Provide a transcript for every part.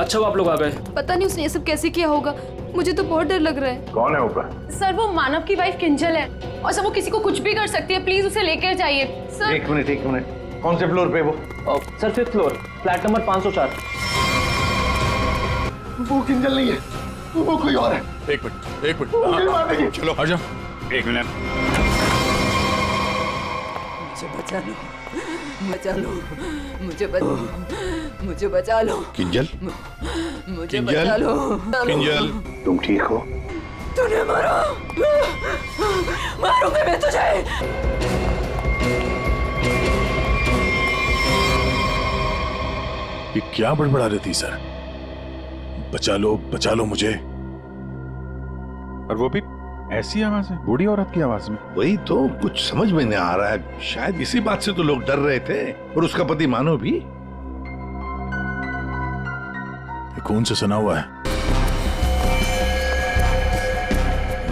अच्छा वो आप लोग आ गए। पता नहीं उसने ये सब कैसे किया होगा, मुझे तो बहुत डर लग रहा है। कौन है ऊपर? सर वो मानव की वाइफ किंजल है और सर वो किसी को कुछ भी कर सकती है, प्लीज उसे लेकर जाइए सर। एक मिनट, कौन से फ्लोर पे वो? Sir 5th floor, flat number 504। वो किंजल नहीं है, वो कोई और है। एक मिनट चलो आ जाओ। एक मिनट। मुझे बचा लो। किंजल, मुझे किंजल, बचा लो। किंजल, तुम ठीक हो? तूने मारा, मारूंगा मैं तुझे। ये क्या बड़बड़ा रही थी सर? बचा लो मुझे। और वो भी ऐसी आवाज है, बूढ़ी औरत की आवाज में। वही तो कुछ समझ में नहीं आ रहा है। शायद इसी बात से तो लोग डर रहे थे, और उसका पति मानव भी। ये खून से सना हुआ है।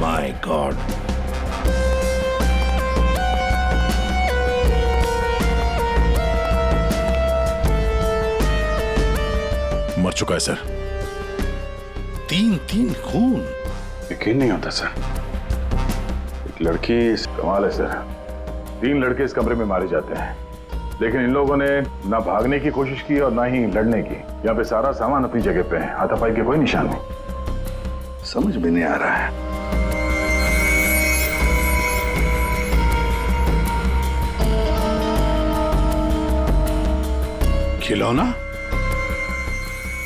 My God. मर चुका है सर। 3 खून। यकीन नहीं होता सर। एक लड़की। कमाल है सर, 3 लड़के इस कमरे में मारे जाते हैं, लेकिन इन लोगों ने ना भागने की कोशिश की और ना ही लड़ने की। यहाँ पे सारा सामान अपनी जगह पे है, हाथापाई के कोई निशान नहीं। समझ में नहीं आ रहा है। खिलौना?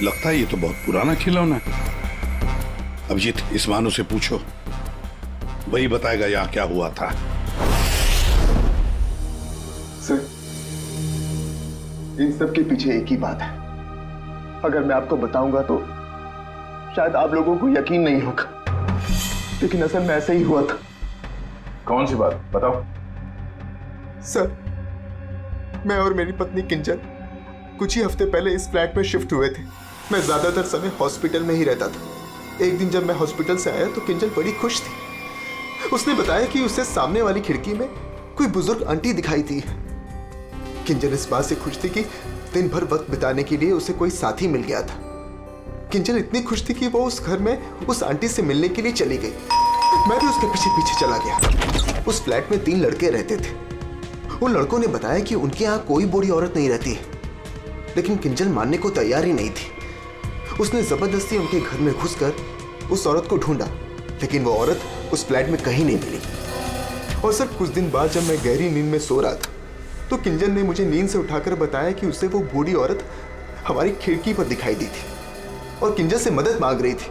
लगता है ये तो बहुत पुराना खिलौना है। अभिजीत, इस मानो से पूछो, वही बताएगा यहाँ क्या हुआ था। सर, इन सब के पीछे एक ही बात है। अगर मैं आपको बताऊंगा तो शायद आप लोगों को यकीन नहीं होगा, लेकिन असल में ऐसा ही हुआ था। कौन सी बात बताओ? सर, मैं और मेरी पत्नी किंजल कुछ ही हफ्ते पहले इस फ्लैट में शिफ्ट हुए थे। मैं ज्यादातर समय हॉस्पिटल में ही रहता था। एक दिन जब मैं हॉस्पिटल से आया तो किंजल बड़ी खुश थी। उसने बताया कि उसे सामने वाली खिड़की में कोई बुजुर्ग आंटी दिखाई थी। किंजल इस बात से खुश थी कि दिन भर वक्त बिताने के लिए उसे कोई साथी मिल गया था। किंजल इतनी खुश थी कि वो उस घर में उस आंटी से मिलने के लिए चली गई। मैं भी उसके पीछे पीछे चला गया। उस फ्लैट में 3 लड़के रहते थे। उन लड़कों ने बताया कि उनके यहाँ कोई बूढ़ी औरत नहीं रहती है, लेकिन किंजल मानने को तैयार ही नहीं थी। उसने जबरदस्ती उनके घर में घुसकर उस औरत को ढूंढा, लेकिन वो औरत उस फ्लैट में कहीं नहीं मिली। और सर, कुछ दिन बाद जब मैं गहरी नींद में सो रहा था तो किंजल ने मुझे नींद से उठाकर बताया कि उसे वो बूढ़ी औरत हमारी खिड़की पर दिखाई दी थी और किंजल से मदद मांग रही थी।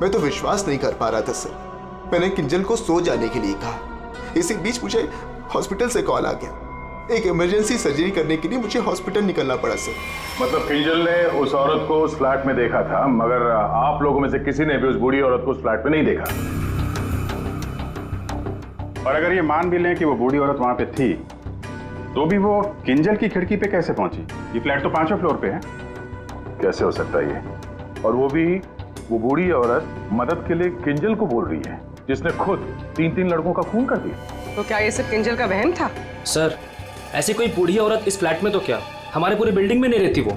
मैं तो विश्वास नहीं कर पा रहा था सर। मैंने किंजल को सो जाने के लिए कहा। इसी बीच मुझे हॉस्पिटल से कॉल आ गया। एक इमरजेंसी सर्जरी करने के लिए मुझे हॉस्पिटल निकलना पड़ा सर। मतलब किंजल ने उस औरत को उस फ्लैट में देखा था, मगर आप लोगों में से किसी ने भी उस बूढ़ी औरत को उस फ्लैट में नहीं देखा। और अगर ये मान भी लें कि वो बूढ़ी औरत वहां पे थी, तो भी वो किंजल की खिड़की पे कैसे पहुंची? ये फ्लैट तो 5वें फ्लोर पे है। कैसे हो सकता है ये? और वो भी वो बूढ़ी औरत मदद के लिए किंजल को बोल रही है, जिसने खुद 3 लड़कों का खून कर दिया। तो क्या ये सब किंजल का वहम था? सर ऐसी कोई बूढ़ी औरत इस फ्लैट में तो क्या, हमारे पूरे बिल्डिंग में नहीं रहती वो।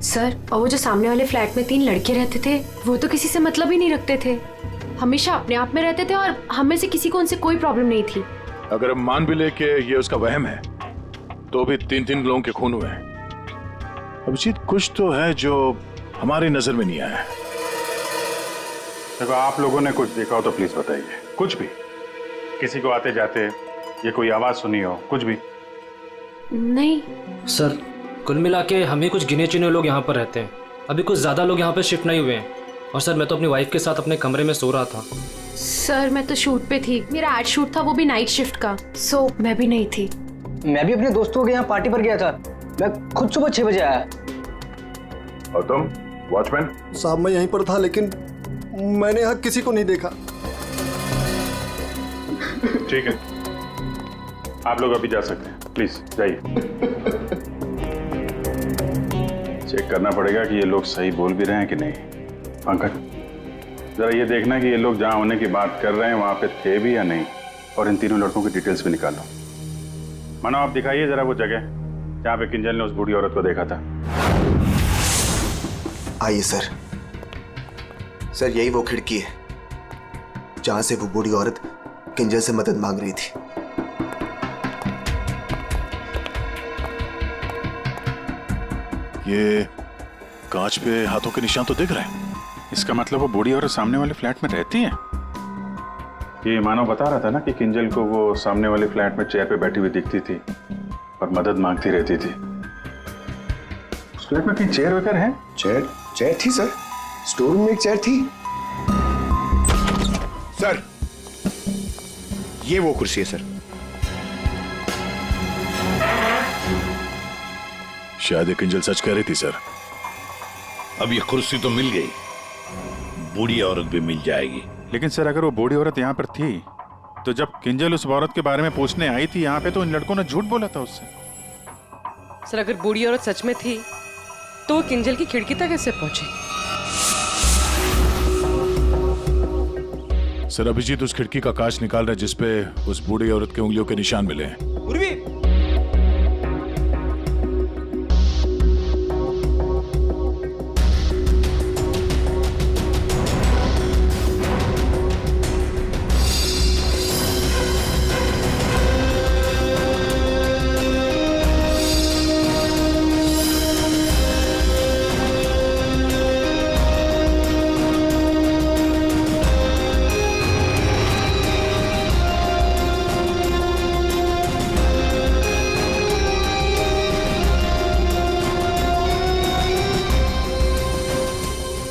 सर, और वो जो सामने वाले फ्लैट में 3 लड़के रहते थे, वो तो किसी से मतलब ही नहीं रखते थे। हमेशा अपने आप में रहते थे और हम में से किसी को उनसे कोई प्रॉब्लम नहीं थी। अगर हम मान भी ले कि ये उसका वहम है, तो भी 3 लोगों के खून हुए हैं। अभिजीत, कुछ तो है जो हमारी नजर में नहीं आया है। देखो, आप लोगों ने कुछ देखा हो तो प्लीज बताइए। कुछ भी, किसी को आते जाते ये कोई आवाज सुनी हो, कुछ भी? नहीं सर, कुल मिला के हम ही कुछ गिने चुने लोग यहाँ पर रहते हैं। अभी कुछ ज्यादा लोग यहाँ पर शिफ्ट नहीं हुए हैं। और सर, मैं तो अपनी वाइफ के साथ अपने कमरे में सो रहा था। सर, मैं तो शूट पे थी। मेरा एड शूट था, वो भी नाइट शिफ्ट का, सो मैं भी नहीं थी। मैं भी अपने दोस्तों के यहाँ पार्टी पर गया था। मैं खुद सुबह 6 बजे आया। और तुम वॉचमैन? साहब, मैं यहीं पर था, लेकिन मैंने यहाँ किसी को नहीं देखा। ठीक है, आप लोग अभी जा सकते हैं, प्लीज जाइए। चेक करना पड़ेगा कि ये लोग सही बोल भी रहे हैं कि नहीं। पंकज, जरा ये देखना कि ये लोग जहां होने की बात कर रहे हैं वहां पे थे भी या नहीं, और इन 3 लड़कों की डिटेल्स भी निकालो। मानो, आप दिखाइए जरा वो जगह जहां पे किंजल ने उस बूढ़ी औरत को देखा था। आइए सर। सर यही वो खिड़की है जहां से वो बूढ़ी औरत किंजल से मदद मांग रही थी। ये कांच पे हाथों के निशान तो दिख रहे हैं। इसका मतलब वो बूढ़ी औरत सामने वाले फ्लैट में रहती है। ये मानव बता रहा था ना कि किंजल को वो सामने वाले फ्लैट में चेयर पे बैठी हुई दिखती थी और मदद मांगती रहती थी। उस फ्लैट में कहीं चेयर वगैरह है? चेयर थी सर, स्टोर रूम में एक चेयर थी। सर ये वो कुर्सी है सर। शायद ये किंजल सच कह रही थी सर। अब ये कुर्सी तो मिल गई, बूढ़ी औरत भी मिल जाएगी। लेकिन सर अगर वो बूढ़ी औरत यहाँ पर थी तो जब किंजल उस औरत के बारे में पूछने आई थी यहाँ पे तो इन लड़कों ने झूठ बोला था उससे। सर अगर बूढ़ी औरत सच में थी तो वो किंजल की खिड़की तक कैसे पहुंची? सर अभिजीत उस खिड़की का कांच निकाल रहा है जिसपे उस बूढ़ी औरत के उंगलियों के निशान मिले हैं।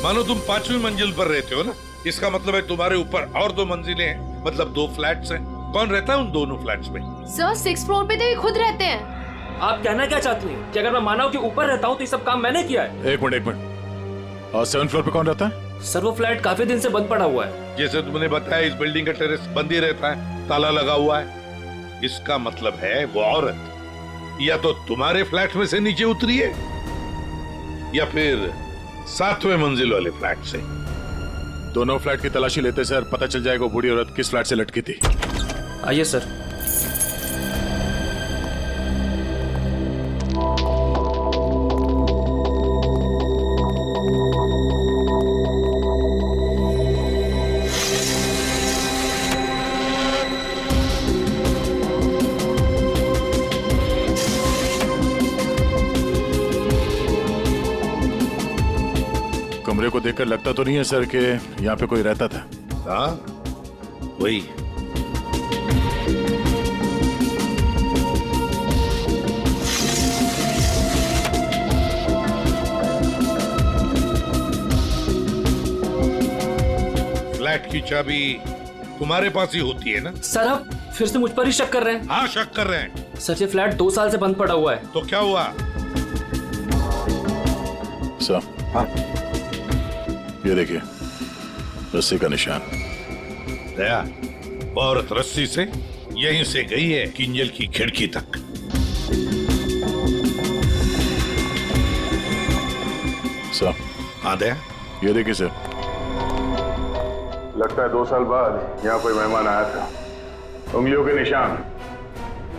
मानो तुम 5वीं मंजिल पर रहते हो ना, इसका मतलब है तुम्हारे ऊपर और 2 मंजिलें हैं, मतलब 2 फ्लैट्स हैं। कौन रहता है उन दोनों फ्लैट्स में? सर 6th फ्लोर पे तो ये खुद रहते हैं। आप कहना क्या चाहती हैं कि अगर मैं मानव के ऊपर रहता हूँ तो ये सब काम मैंने किया है? एक मिनट। और 7th फ्लोर पे कौन रहता है? सर वो फ्लैट काफी दिन से बंद पड़ा हुआ है। जैसे तुमने बताया इस बिल्डिंग का टेरेस बंद ही रहता है, ताला लगा हुआ है। इसका मतलब है वो औरत या तो तुम्हारे फ्लैट में से नीचे उतरी है या फिर 7वें मंजिल वाले फ्लैट से। दोनों फ्लैट की तलाशी लेते सर, पता चल जाएगा बूढ़ी औरत किस फ्लैट से लटकी थी। आइए सर। कमरे को देखकर लगता तो नहीं है सर कि यहाँ पे कोई रहता था। हाँ वही। फ्लैट की चाबी तुम्हारे पास ही होती है ना? सर आप फिर से मुझ पर ही शक कर रहे हैं? हाँ शक कर रहे हैं। सर ये फ्लैट 2 साल से बंद पड़ा हुआ है। तो क्या हुआ? सर हाँ ये देखिए रस्सी का निशान। दया, वो औरत रस्सी से यहीं से गई है किंजल की खिड़की तक। सर हाँ दया, ये देखिए सर। लगता है 2 साल बाद यहाँ कोई मेहमान आया था। उंगलियों के निशान,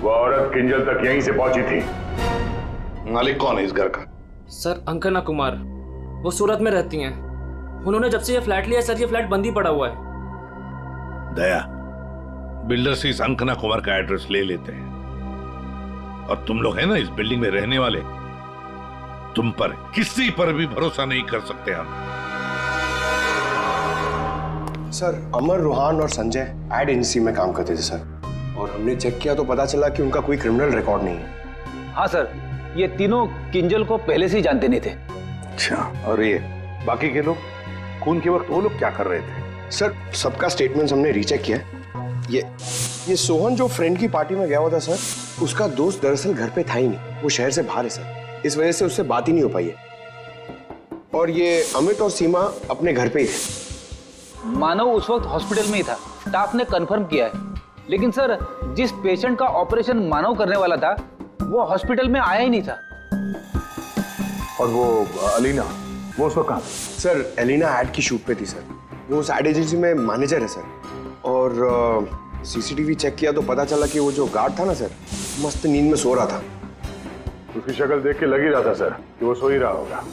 वो औरत किंजल तक यहीं से पहुंची थी। मालिक कौन है इस घर का? सर अंकना कुमार, वो सूरत में रहती हैं। उन्होंने जब से ये फ्लैट लिया सर ये फ्लैट बंद ही पड़ा हुआ है। दया, बिल्डर से इस अंकना कुमार का एड्रेस ले लेते हैं। और तुम लोग हैं ना इस बिल्डिंग में रहने वाले, तुम पर किसी पर भी भरोसा नहीं कर सकते हम। सर अमर, रोहान और संजय एड एजेंसी में काम करते थे सर, और हमने चेक किया तो पता चला कि उनका कोई क्रिमिनल रिकॉर्ड नहीं है। हाँ सर, ये तीनों किंजल को पहले से ही जानते नहीं थे। अच्छा, और ये बाकी के लोग खून के वक्त वो लोग क्या कर रहे थे? सर सबका स्टेटमेंट्स हमने रीचेक किया। ये सोहन जो फ्रेंड की पार्टी में गया हुआ था सर, उसका दोस्त दरअसल घर पे था ही नहीं, वो शहर से बाहर है सर, इस वजह से उससे बात ही नहीं हो पाई है। और ये अमित और सीमा अपने घर पे ही थे। मानव उस वक्त हॉस्पिटल में ही था, स्टाफ ने कंफर्म किया है। लेकिन सर जिस पेशेंट का ऑपरेशन मानव करने वाला था वो हॉस्पिटल में आया ही नहीं था। और वो अलीना, वो उस वक्त कहाँ? सर एलिना एड की शूट पे थी सर, वो उस एड एजेंसी में मैनेजर है सर। और सीसीटीवी चेक किया तो पता चला कि वो जो गार्ड था ना सर, मस्त नींद में सो रहा था। उसकी शक्ल देख के लग ही रहा था सर कि वो सो ही रहा होगा।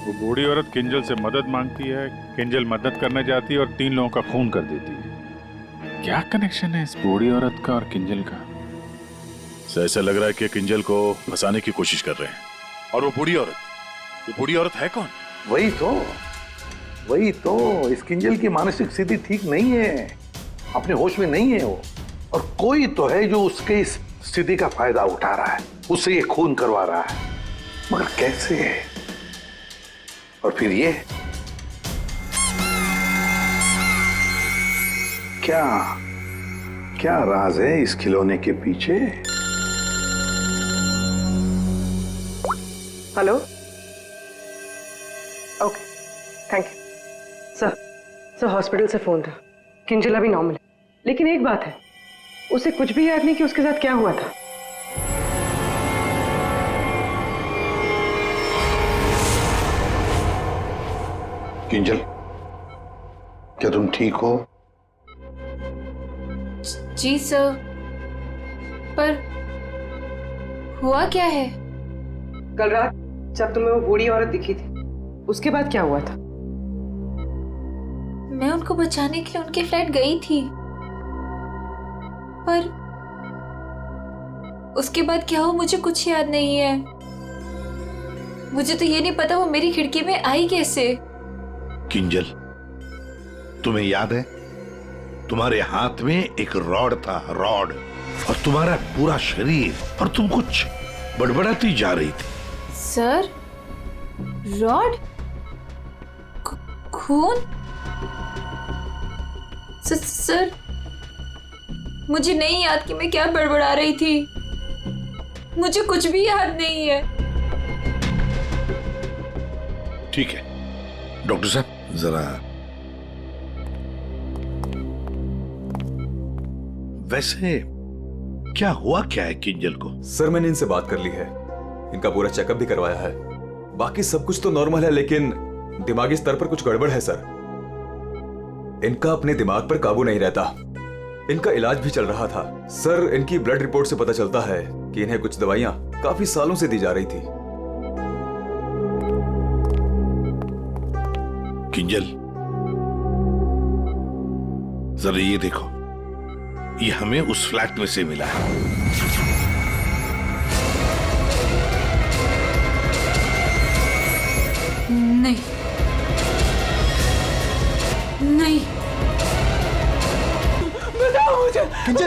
वो बूढ़ी औरत किंजल से मदद मांगती है, किंजल मदद करना चाहती है और 3 लोगों का खून कर देती है। क्या कनेक्शन है इस बूढ़ी औरत का और किंजल का? ऐसा लग रहा है कि किंजल को फंसाने की कोशिश कर रहे हैं। और वो बूढ़ी औरत है कौन? वही तो इस किंजल की मानसिक स्थिति ठीक नहीं है, अपने होश में नहीं है वो। और कोई तो है जो उसके इस स्थिति का फायदा उठा रहा है, उससे ये खून करवा रहा है, मगर कैसे है? और फिर ये क्या राज है इस खिलौने के पीछे? Hello, okay, thank you sir. Hospital से फोन था, किंजल अभी नॉर्मल है, लेकिन एक बात है, उसे कुछ भी याद नहीं कि उसके साथ क्या हुआ था। किंजल, क्या तुम ठीक हो? जी सर, पर हुआ क्या है? कल रात जब तुम्हें वो बूढ़ी औरत दिखी थी, उसके बाद क्या हुआ था? मैं उनको बचाने के लिए उनके फ्लैट गई थी, पर उसके बाद क्या हुआ मुझे कुछ याद नहीं है। मुझे तो ये नहीं पता वो मेरी खिड़की में आई कैसे। किंजल, तुम्हें याद है तुम्हारे हाथ में एक रॉड था, रॉड, और तुम्हारा पूरा शरीर, और तुम कुछ बड़बड़ाती जा रही थी। Sir, rod? खून? सर, मुझे नहीं याद कि मैं क्या बड़बड़ा रही थी, मुझे कुछ भी याद नहीं है। ठीक है डॉक्टर साहब, जरा वैसे क्या हुआ क्या है किंजल को? सर, मैंने इनसे बात कर ली है, इनका पूरा चेकअप भी करवाया है, बाकी सब कुछ तो नॉर्मल है, लेकिन दिमागी स्तर पर कुछ गड़बड़ है सर। इनका अपने दिमाग पर काबू नहीं रहता। इनका इलाज भी चल रहा था सर। इनकी ब्लड रिपोर्ट से पता चलता है कि इन्हें कुछ दवाइयां काफी सालों से दी जा रही थी। किंजल, जरा ये देखो, ये हमें उस फ्लैट में से मिला है। नहीं नहीं, बचाओ मुझे, मुझे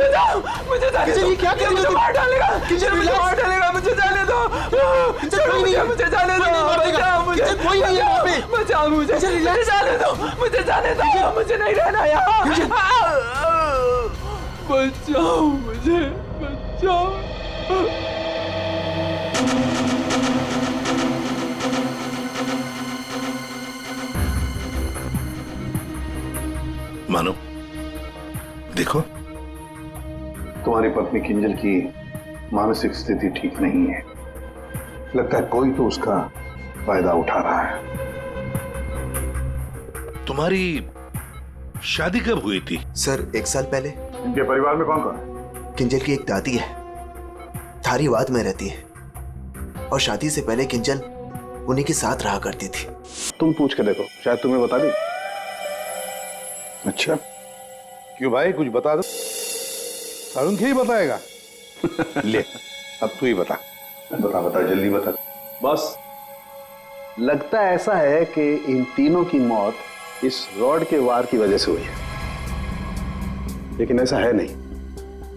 जाने दो। ये क्या कर रही हो? मार डालेगा, मुझे मार डालेगा, मुझे जाने दो, मुझे जाने दो, बचाओ मुझे, कोई नहीं है वहाँ पे, बचाओ मुझे जाने दो, मुझे जाने दो, मुझे नहीं रहना यहाँ, बचाओ मुझे, बचाओ। मानो, देखो, तुम्हारी पत्नी किंजल की मानसिक स्थिति ठीक नहीं है, लगता है कोई तो उसका फायदा उठा रहा है। तुम्हारी शादी कब हुई थी? सर, 1 साल पहले। इनके परिवार में कौन कौन है? किंजल की एक दादी है, धारीवाद में रहती है, और शादी से पहले किंजल उन्हीं के साथ रहा करती थी। तुम पूछ के देखो, शायद तुम्हें बता दी। अच्छा, क्यों भाई, कुछ बता दो। सारुण ही बताएगा। ले, अब तू ही बता, बता जल्दी बता। बस, लगता ऐसा है कि इन तीनों की मौत इस रॉड के वार की वजह से हुई है, लेकिन ऐसा है नहीं।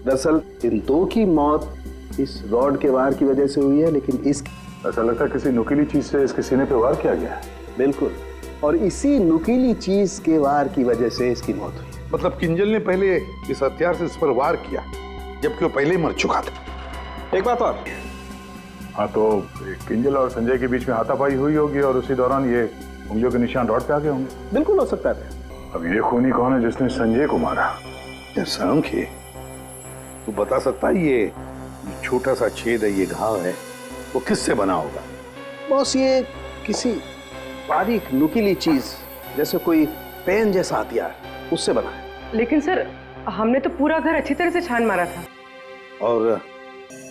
दरअसल इन 2 की मौत इस रॉड के वार की वजह से हुई है, लेकिन ऐसा लगता है किसी नुकीली चीज से इसके सीने पे वार किया गया है। बिल्कुल, और इसी नुकीली चीज के वार की वजह से इसकी मौत हुई। मतलब किंजल ने पहले इस हथियार से इस पर वार किया, जबकि वो पहले ही मर चुका था। एक बात और, हाँ, तो किंजल और संजय के बीच में हाथापाई हुई होगी और उसी दौरान ये उंगलियों के निशान रॉड पे आ गए होंगे। बिल्कुल हो सकता है। अब ये खूनी कौन है जिसने संजय को मारा? यार सांखे, तू बता सकता है ये छोटा सा छेद है, ये घाव है, वो किससे बना होगा? बॉस, ये किसी बारीक नुकीली चीज जैसे कोई पेन जैसा हथियार, उससे बना है। लेकिन सर, हमने तो पूरा घर अच्छी तरह से छान मारा था। और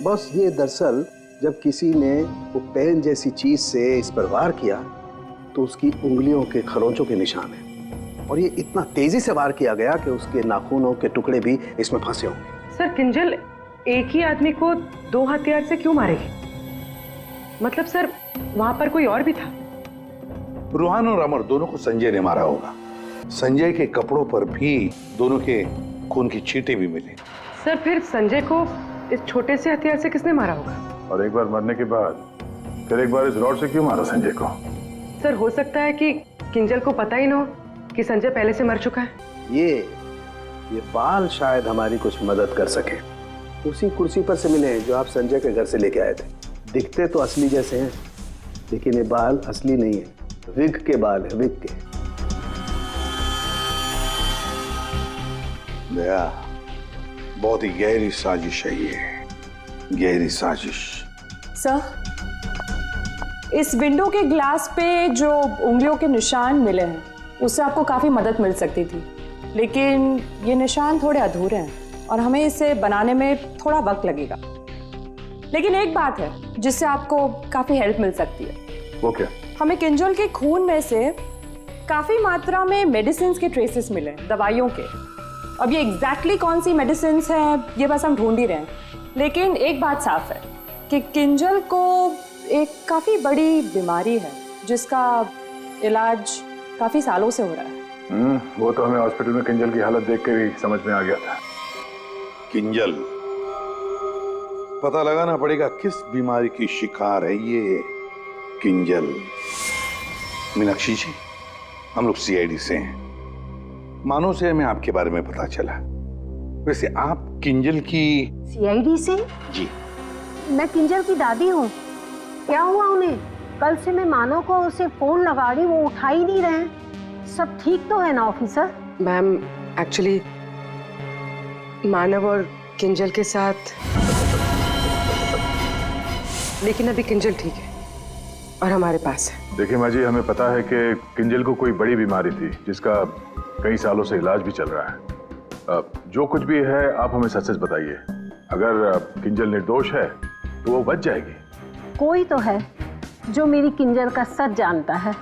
बस ये दरअसल जब किसी ने वो पेन जैसी चीज से इस पर वार किया, तो उसकी उंगलियों के खरोंचों के निशान हैं और ये इतना तेजी से वार किया गया कि उसके नाखूनों के टुकड़े भी इसमें फंसे होंगे। सर किंजल एक ही आदमी को 2 हथियार से क्यों मारेगी? मतलब सर वहां पर कोई और भी था? रूहान और अमर दोनों को संजय ने मारा होगा। संजय के कपड़ों पर भी दोनों के खून की छींटे भी मिले। सर फिर संजय को इस छोटे से हथियार से किसने मारा होगा? और एक बार मरने के बाद फिर एक बार इस रॉड से क्यों मारा संजय को? सर हो सकता है कि किंजल को पता ही ना हो कि संजय पहले से मर चुका है। ये बाल शायद हमारी कुछ मदद कर सके। उसी कुर्सी पर से मिले जो आप संजय के घर से लेके आए थे। दिखते तो असली जैसे हैं, लेकिन ये बाल असली नहीं है, विग के बाल है, विग के। दया, बहुत ही गहरी साजिश है ये, गहरी साजिश। सर इस विंडो के ग्लास पे जो उंगलियों के निशान मिले हैं उससे आपको काफी मदद मिल सकती थी, लेकिन ये निशान थोड़े अधूरे हैं और हमें इसे बनाने में थोड़ा वक्त लगेगा। लेकिन एक बात है जिससे आपको काफी हेल्प मिल सकती है। वो क्या? हमें किंजल के खून में से काफी मात्रा में मेडिसिन के ट्रेसेस मिले, दवाइयों के। अब ये एग्जैक्टली कौन सी मेडिसिन हैं ये बस हम ढूंढ ही रहे हैं। लेकिन एक बात साफ है कि किंजल को एक काफी बड़ी बीमारी है जिसका इलाज काफी सालों से हो रहा है। वो तो हमें हॉस्पिटल में किंजल की हालत देख के ही समझ में आ गया था। किंजल, पता लगाना पड़ेगा किस बीमारी की शिकार है ये किंजल। मीनाक्षी जी, हम लोग सीआईडी से हैं। मानो से हमें आपके बारे में पता चला। वैसे आप किंजल की? सीआईडी से? जी। मैं किंजल की दादी हूँ। क्या हुआ उन्हें? कल से मैं मानव को उसे फोन लगा रही, वो उठा ही नहीं रहे। सब ठीक तो है ना ऑफिसर? मैम एक्चुअली मानव और किंजल के साथ, लेकिन अभी किंजल ठीक है और हमारे पास है। देखिए माँ जी, हमें पता है कि किंजल को कोई बड़ी बीमारी थी जिसका कई सालों से इलाज भी चल रहा है। जो कुछ भी है आप हमें सच सच बताइए। अगर किंजल निर्दोष है तो वो बच जाएगी। कोई तो है जो मेरी किंजल का सच जानता है,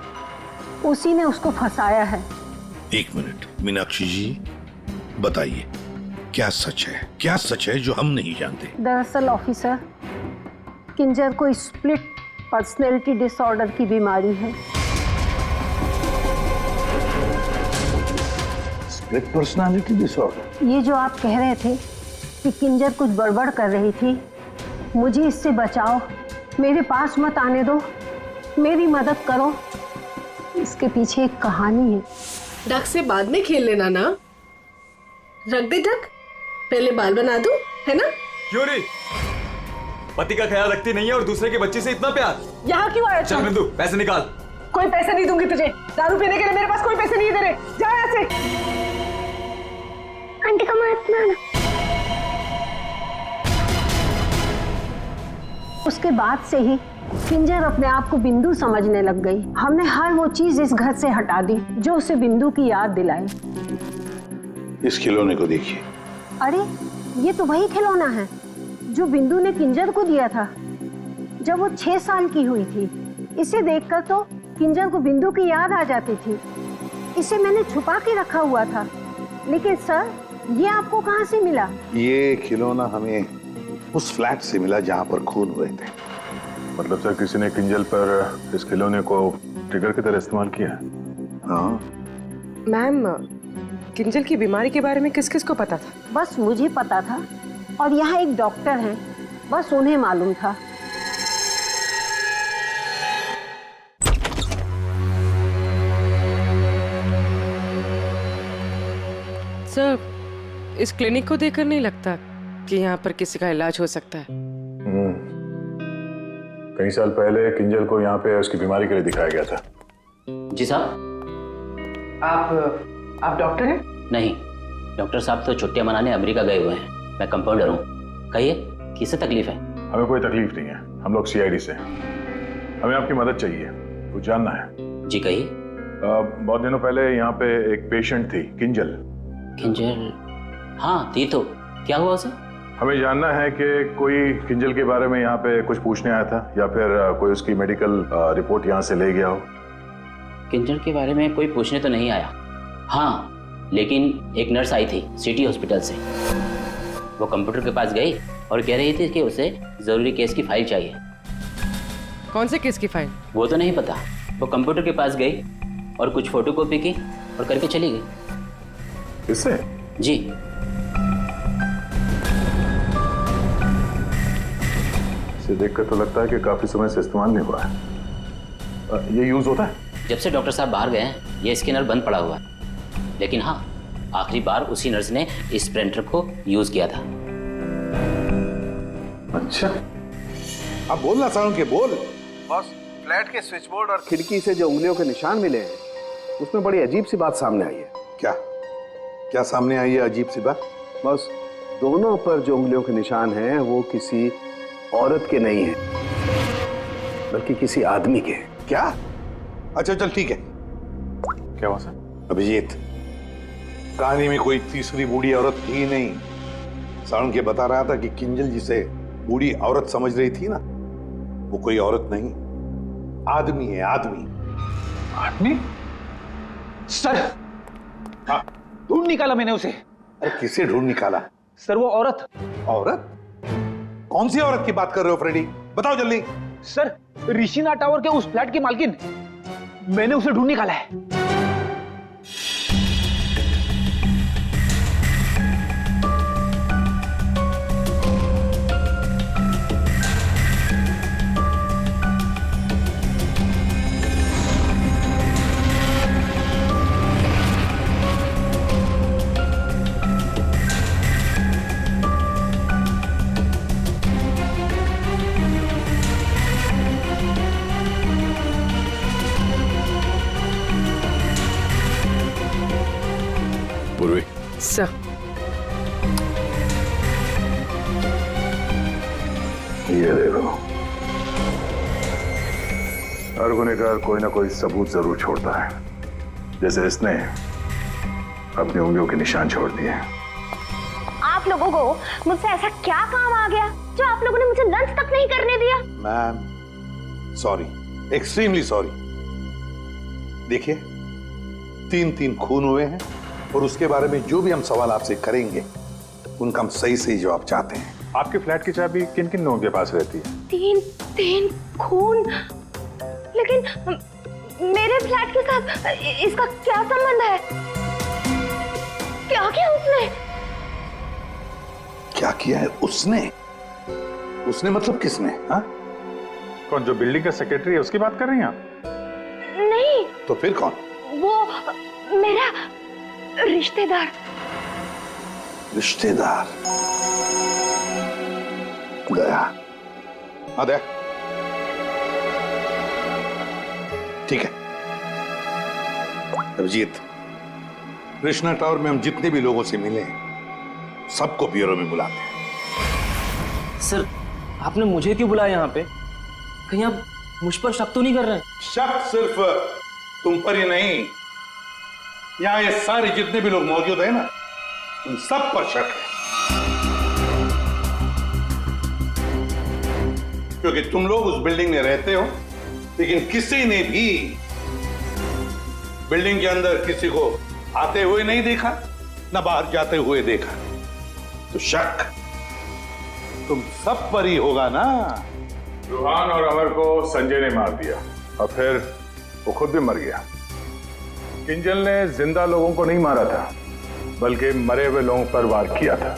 उसी ने उसको फंसाया है। एक मिनट मीनाक्षी जी, बताइए क्या सच है? क्या सच है जो हम नहीं जानते? दरअसल ऑफिसर, किंजल को स्प्लिट पर्सनैलिटी डिसऑर्डर की बीमारी है। Split personality disorder? ये जो आप कह रहे थे कि किंजल कुछ गड़बड़ कर रही थी, मुझे इससे बचाओ, मेरे पास मत आने दो, मेरी मदद करो। इसके पीछे एक कहानी है। डक से बाद में खेल लेना ना। रख दे डक, पहले बाल बना दूं, है ना? क्यों नहीं? पति का ख्याल रखती नहीं है और दूसरे के बच्चे से इतना प्यार। यहाँ क्यों आया? चल बिंदु, पैसे निकाल। कोई पैसे नहीं दूंगी तुझे। दारू पीने के लिए मेरे पास कोई पैसे नहीं है तेरे। जा यहाँ से। आंटी का मत मारना। उसके बाद से ही किंजल अपने आप को बिंदु समझने लग गई। हमने हर वो चीज इस घर से हटा दी जो उसे बिंदु की याद दिलाए। इस खिलौने को देखिए। अरे ये तो वही खिलौना है जो बिंदु ने किंजल को दिया था जब वो 6 साल की हुई थी। इसे देखकर तो किंजल को बिंदु की याद आ जाती थी। इसे मैंने छुपा के रखा हुआ था। लेकिन सर, ये आपको कहाँ से मिला? ये खिलौना हमें उस फ्लैट से मिला जहाँ पर खून हुए थे। मतलब सर, किसी ने किंजल पर इस खिलौने को ट्रिगर की तरह इस्तेमाल किया? हाँ मैम, किंजल की बीमारी के बारे में किस किस को पता था? बस मुझे पता था और यहाँ एक डॉक्टर हैं, बस उन्हें मालूम था। सर, इस क्लिनिक को देखकर नहीं लगता कि यहाँ पर किसी का इलाज हो सकता है। कई साल पहले किंजल को यहाँ पे उसकी बीमारी के लिए दिखाया गया था। जी साहब। आप डॉक्टर हैं? नहीं, डॉक्टर साहब तो छुट्टियां मनाने अमेरिका गए हुए हैं। मैं कंपाउंडर हूँ। कहिए, किससे तकलीफ है? हमें कोई तकलीफ नहीं है, हम लोग सीआईडी से हैं। हमें आपकी मदद चाहिए, कुछ जानना है। जी कहिए। बहुत दिनों पहले यहाँ पे एक पेशेंट थी, किंजल। किंजल? हाँ थी तो, क्या हुआ उसे? हमें जानना है कि कोई किंजल के बारे में यहाँ पे कुछ पूछने आया था या फिर कोई उसकी मेडिकल रिपोर्ट यहाँ से ले गया हो। किंजल के बारे में कोई पूछने तो नहीं आया। हाँ, लेकिन एक नर्स आई थी सिटी हॉस्पिटल से। वो कंप्यूटर के पास गई और कह रही थी कि उसे जरूरी केस की फाइल चाहिए। कौन से केस की फाइल? वो तो नहीं पता। वो कंप्यूटर के पास गई और कुछ फोटोकॉपी की और करके चली गई। किससे? जी। इसे देखकर तो लगता है कि काफी समय से इस्तेमाल नहीं हुआ है। ये यूज होता है? जब से डॉक्टर साहब बाहर गए हैं ये स्कैनर बंद पड़ा हुआ है। लेकिन हाँ, आखिरी बार उसी नर्स ने इस प्रिंटर को यूज किया था। अच्छा, अब बोल ना सारुण के, बोल। बॉस, फ्लैट के स्विच बोर्ड और खिड़की से जो उंगलियों के निशान मिले हैं उसमें बड़ी अजीब सी बात सामने आई है। क्या क्या सामने आई है अजीब सी बात? बस, दोनों पर जो उंगलियों के निशान हैं वो किसी औरत के नहीं हैं, बल्कि किसी आदमी के। क्या? अच्छा चल ठीक है। क्या हुआ सर? अभिजीत, कहानी में कोई तीसरी बूढ़ी औरत थी ही नहीं। सारुण के बता रहा था कि किंजल जिसे बूढ़ी औरत समझ रही थी ना, वो कोई औरत नहीं, आदमी है, आदमी। आदमी? सर, हाँ, ढूंढ निकाला मैंने उसे। अरे किसे ढूंढ निकाला? सर, वो औरत। औरत? कौन सी औरत की बात कर रहे हो फ्रेडी? बताओ जल्दी। सर, ऋषिना टावर के उस फ्लैट की मालकिन, मैंने उसे ढूंढ निकाला है। पूर्वी, सर, ये देखो, हर गुनहगार कोई ना कोई सबूत जरूर छोड़ता है, जैसे इसने अपनी उंगलियों के निशान छोड़ दिए। आप लोगों को मुझसे ऐसा क्या काम आ गया जो आप लोगों ने मुझे लंच तक नहीं करने दिया? Ma'am, sorry, extremely sorry. देखिए, 3 खून हुए हैं और उसके बारे में जो भी हम सवाल आपसे करेंगे उनका हम सही जवाब चाहते हैं। आपके फ्लैट की चाबी किन किन लोगों के पास रहती है? 3 खून, लेकिन मेरे फ्लैट के साथ इसका क्या संबंध है? क्या किया उसने? क्या किया है उसने? उसने मतलब किसने? हाँ? कौन, जो बिल्डिंग का सेक्रेटरी है उसकी बात कर रही हैं आप? नहीं। तो फिर कौन? वो मेरा रिश्तेदार। रिश्तेदार? दया। हाँ दया, ठीक है। अभिजीत, कृष्णा टावर में हम जितने भी लोगों से मिले सबको ब्यूरो में बुलाते हैं। सर, आपने मुझे क्यों बुलाया यहाँ पे? कहीं आप मुझ पर शक तो नहीं कर रहे हैं? शक सिर्फ तुम पर ही नहीं, यहाँ ये सारे जितने भी लोग मौजूद हैं ना, उन सब पर शक है। क्योंकि तुम लोग उस बिल्डिंग में रहते हो, लेकिन किसी ने भी बिल्डिंग के अंदर किसी को आते हुए नहीं देखा, ना बाहर जाते हुए देखा। तो शक तुम सब पर ही होगा ना। रूहान और अमर को संजय ने मार दिया और फिर वो खुद भी मर गया। किंजल ने जिंदा लोगों को नहीं मारा था, बल्कि मरे हुए लोगों पर वार किया था।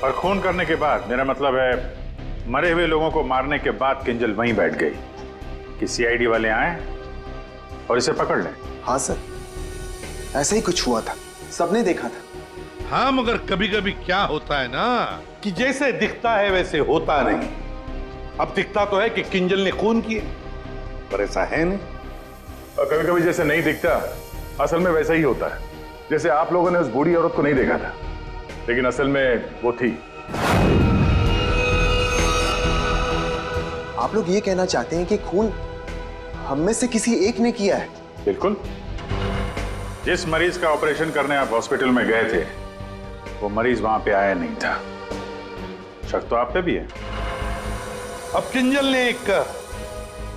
और खून करने के बाद, मेरा मतलब है मरे हुए लोगों को मारने के बाद किंजल वहीं बैठ गई कि सीआईडी वाले आए और इसे पकड़ लें। हाँ सर, ऐसा ही कुछ हुआ था, सबने देखा था। हाँ, मगर कभी कभी क्या होता है ना कि जैसे दिखता है वैसे होता नहीं। अब दिखता तो है कि किंजल ने खून किए, पर ऐसा है नहीं। और कभी कभी जैसे नहीं दिखता, असल में वैसा ही होता है। जैसे आप लोगों ने उस बूढ़ी औरत को नहीं देखा था, लेकिन असल में वो थी। आप लोग ये कहना चाहते हैं कि खून हम में से किसी एक ने किया है? बिल्कुल। जिस मरीज का ऑपरेशन करने आप हॉस्पिटल में गए थे, वो मरीज वहां पे आया नहीं था। शक तो आप पे भी है। अब किंजल ने एक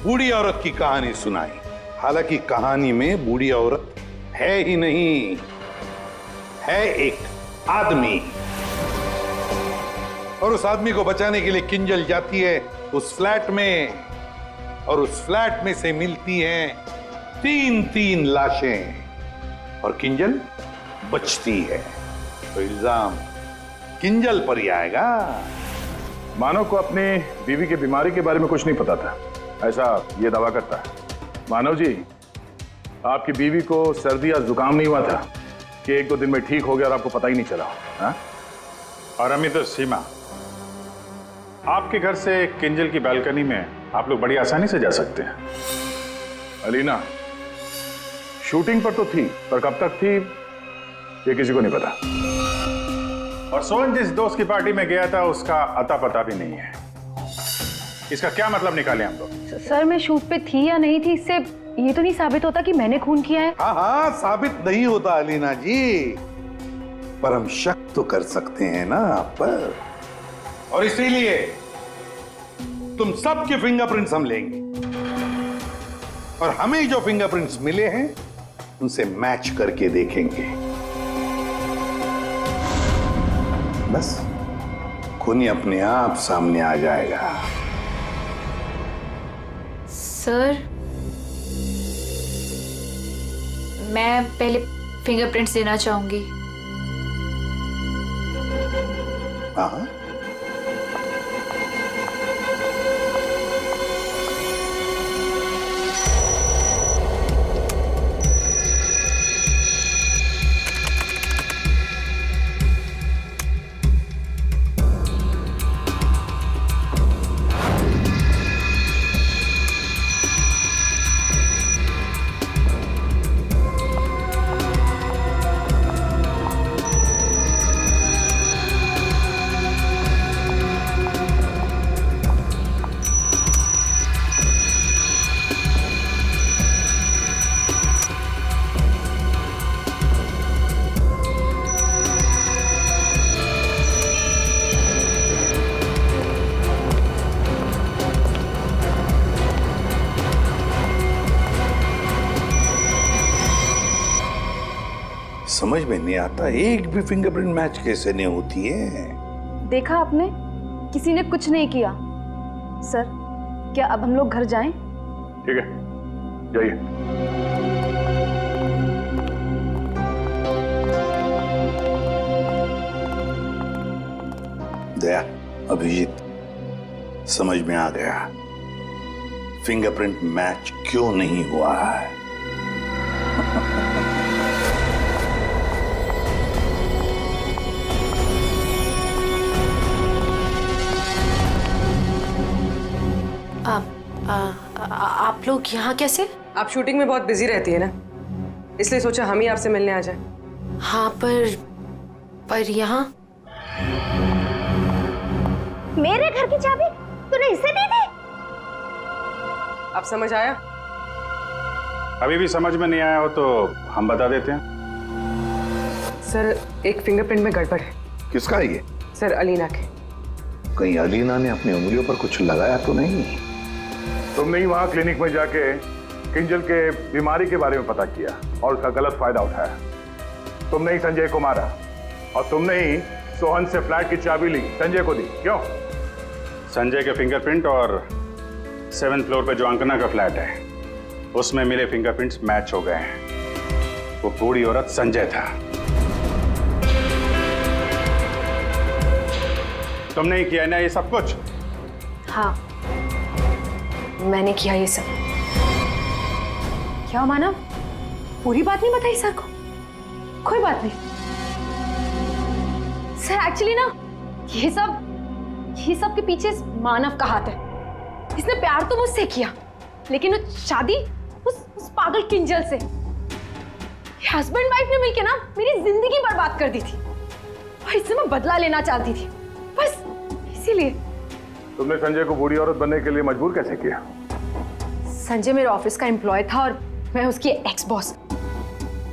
बूढ़ी औरत की कहानी सुनाई। हालांकि कहानी में बूढ़ी औरत है ही नहीं, है एक आदमी। और उस आदमी को बचाने के लिए किंजल जाती है उस फ्लैट में, और उस फ्लैट में से मिलती हैं 3-3 लाशें, और किंजल बचती है। तो इल्जाम किंजल पर ही आएगा। मानव को अपनी बीवी की बीमारी के बारे में कुछ नहीं पता था, ऐसा ये दावा करता है। मानव जी, आपकी बीवी को सर्दी या जुकाम नहीं हुआ था कि 1-2 दिन में ठीक हो गया और आपको पता ही नहीं चला? हाँ? और अमित तो सीमा, आपके घर से किंजल की बालकनी में आप लोग बड़ी आसानी से जा सकते हैं। अलीना शूटिंग पर तो थी, पर कब तक थी ये किसी को नहीं पता। और सोहन जिस दोस्त की पार्टी में गया था उसका अता पता भी नहीं है। इसका क्या मतलब निकाले हम लोग? सर मैं शूट पे थी या नहीं थी, इससे ये तो नहीं साबित होता कि मैंने खून किया है। हाँ हाँ, साबित नहीं होता अलीना जी, पर हम शक तो कर सकते हैं ना आप पर। और इसीलिए तुम सबके फिंगरप्रिंट्स हम लेंगे, और हमें जो फिंगरप्रिंट्स मिले हैं उनसे मैच करके देखेंगे। बस खूनी अपने आप सामने आ जाएगा। सर मैं पहले फिंगरप्रिंट्स देना चाहूंगी। हाँ, समझ में नहीं आता एक भी फिंगरप्रिंट मैच कैसे नहीं होती है। देखा आपने, किसी ने कुछ नहीं किया। सर क्या अब हम लोग घर जाएं? ठीक है, जाइए। दया, अभिजीत, समझ में आ गया फिंगरप्रिंट मैच क्यों नहीं हुआ है। आप लोग यहाँ कैसे? आप शूटिंग में बहुत बिजी रहती है ना, इसलिए सोचा हम ही आपसे मिलने आ जाएं। हाँ पर यहाँ मेरे घर की चाबी तूने इसे दी थी? अब समझ आया? अभी भी समझ में नहीं आया हो तो हम बता देते हैं। सर एक फिंगरप्रिंट में गड़बड़ है। किसका है ये? सर अलीना के। कहीं अलीना ने अपनी उंगलियों पर कुछ लगाया तो नहीं? तुमने ही वहां क्लिनिक में जाके किंजल के बीमारी के बारे में पता किया और उसका गलत फायदा उठाया। तुमने ही संजय को मारा और तुमने ही सोहन से फ्लैट की चाबी ली, संजय को दी। क्यों? संजय के फिंगरप्रिंट और 7th फ्लोर पे जो अंकना का फ्लैट है उसमें मिले फिंगरप्रिंट्स मैच हो गए हैं। वो बूढ़ी औरत संजय था। तुमने ही किया ना ये सब कुछ? हाँ मैंने किया ये सब। क्या मानव, पूरी बात नहीं बताई सर को? कोई बात नहीं सर, एक्चुअली ना ये सब के पीछे मानव का हाथ है। इसने प्यार तो मुझसे किया, लेकिन वो शादी उस पागल किंजल से। हस्बैंड वाइफ ने मिलकर ना मेरी जिंदगी बर्बाद कर दी थी और इससे मैं बदला लेना चाहती थी, बस इसीलिए। तुमने संजय को बूढ़ी औरत बनने के लिए मजबूर कैसे किया? संजय मेरे ऑफिस का एम्प्लॉय था और मैं उसकी एक्स बॉस।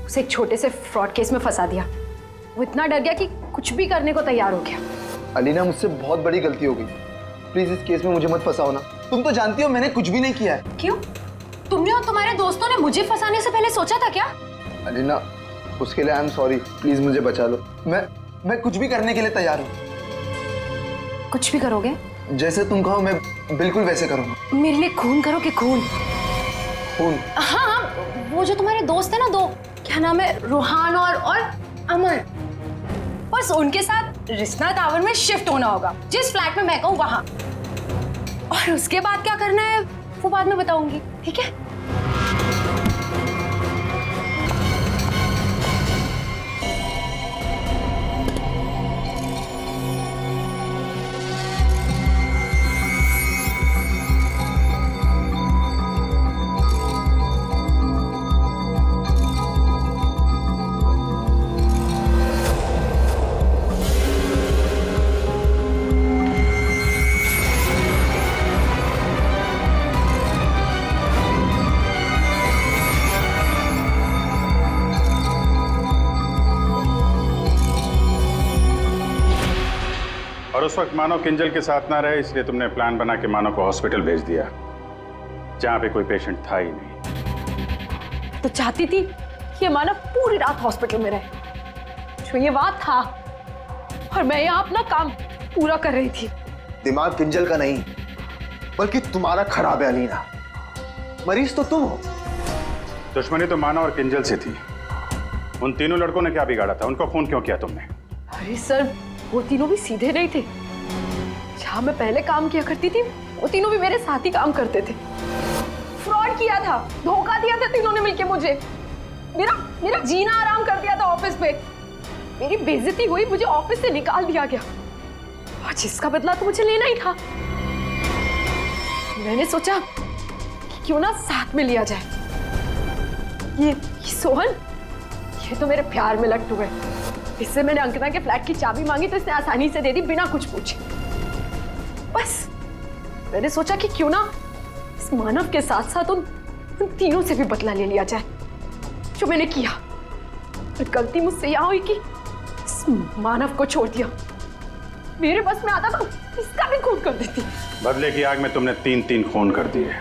उसे एक छोटे से फ्रॉड केस में फंसा दिया। वो इतना डर गया कि कुछ भी करने को तैयार हो गया। अलीना, मुझसे बहुत बड़ी गलती हो गई, प्लीज इस केस में मुझे मत फंसाओ ना। तुम तो जानती हो मैंने कुछ भी नहीं किया है। क्यों? तुमने और तुम्हारे दोस्तों ने मुझे फंसाने से पहले सोचा था क्या? अलीना, उसके लिए आई एम सॉरी, प्लीज मुझे बचा लो। मैं कुछ भी करने के लिए तैयार हूँ। कुछ भी करोगे? जैसे तुम कहो मैं बिल्कुल वैसे करूँगा। मेरे लिए खून करोगे? खून? खून? हाँ, वो जो तुम्हारे दोस्त है ना, दो, क्या नाम है, रूहान और अमर, बस उनके साथ रिश्ना टावर में शिफ्ट होना होगा, जिस फ्लैट में मैं कहूँ वहां। और उसके बाद क्या करना है वो बाद में बताऊंगी, ठीक है? और उस वक्त मानव किंजल के साथ ना रहे, इसलिए तुमने प्लान बना के मानव को हॉस्पिटल भेज दिया जहां पे कोई पेशेंट था ही नहीं। तो चाहती थी कि ये मानव पूरी रात हॉस्पिटल में रहे, जो ये बात था, और मैं यहाँ अपना काम पूरा कर रही थी। दिमाग किंजल का नहीं, बल्कि तुम्हारा खराब है अलीना। मरीज तो तुम हो। दुश्मनी तो मानव और किंजल से थी। उन तीनों लड़कों ने क्या बिगाड़ा था? उनको फोन क्यों किया तुमने? अरे सर, वो तीनों भी सीधे नहीं थे। जहां मैं पहले काम किया करती थी, वो तीनों भी मेरे साथ ही काम करते थे। फ्रॉड किया था, धोखा दिया था तीनों ने मिलके मुझे। मेरा जीना आराम कर दिया था ऑफिस पे। मेरी बेइज्जती हुई, मुझे ऑफिस से निकाल दिया गया, और जिसका बदला तो मुझे लेना ही था। मैंने सोचा कि क्यों ना साथ में लिया जाए। ये सोहन, ये तो मेरे प्यार में लट्टू है। इससे मैंने अंकना के फ्लैट की चाबी मांगी तो इसने आसानी से दे दी, बिना कुछ पूछे। बस मैंने सोचा कि क्यों ना इस मानव के साथ साथ उन तीनों से भी बदला ले लिया जाए, जो मैंने किया। और गलती मुझसे यह हुई कि इस मानव को छोड़ दिया। मेरे बस में आता तो इसका भी खून कर देती। बदले की आग में तुमने 3 खून कर दिए,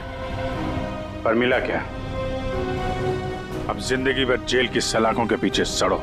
पर मिला क्या? अब जिंदगी भर जेल की सलाखों के पीछे सड़ो।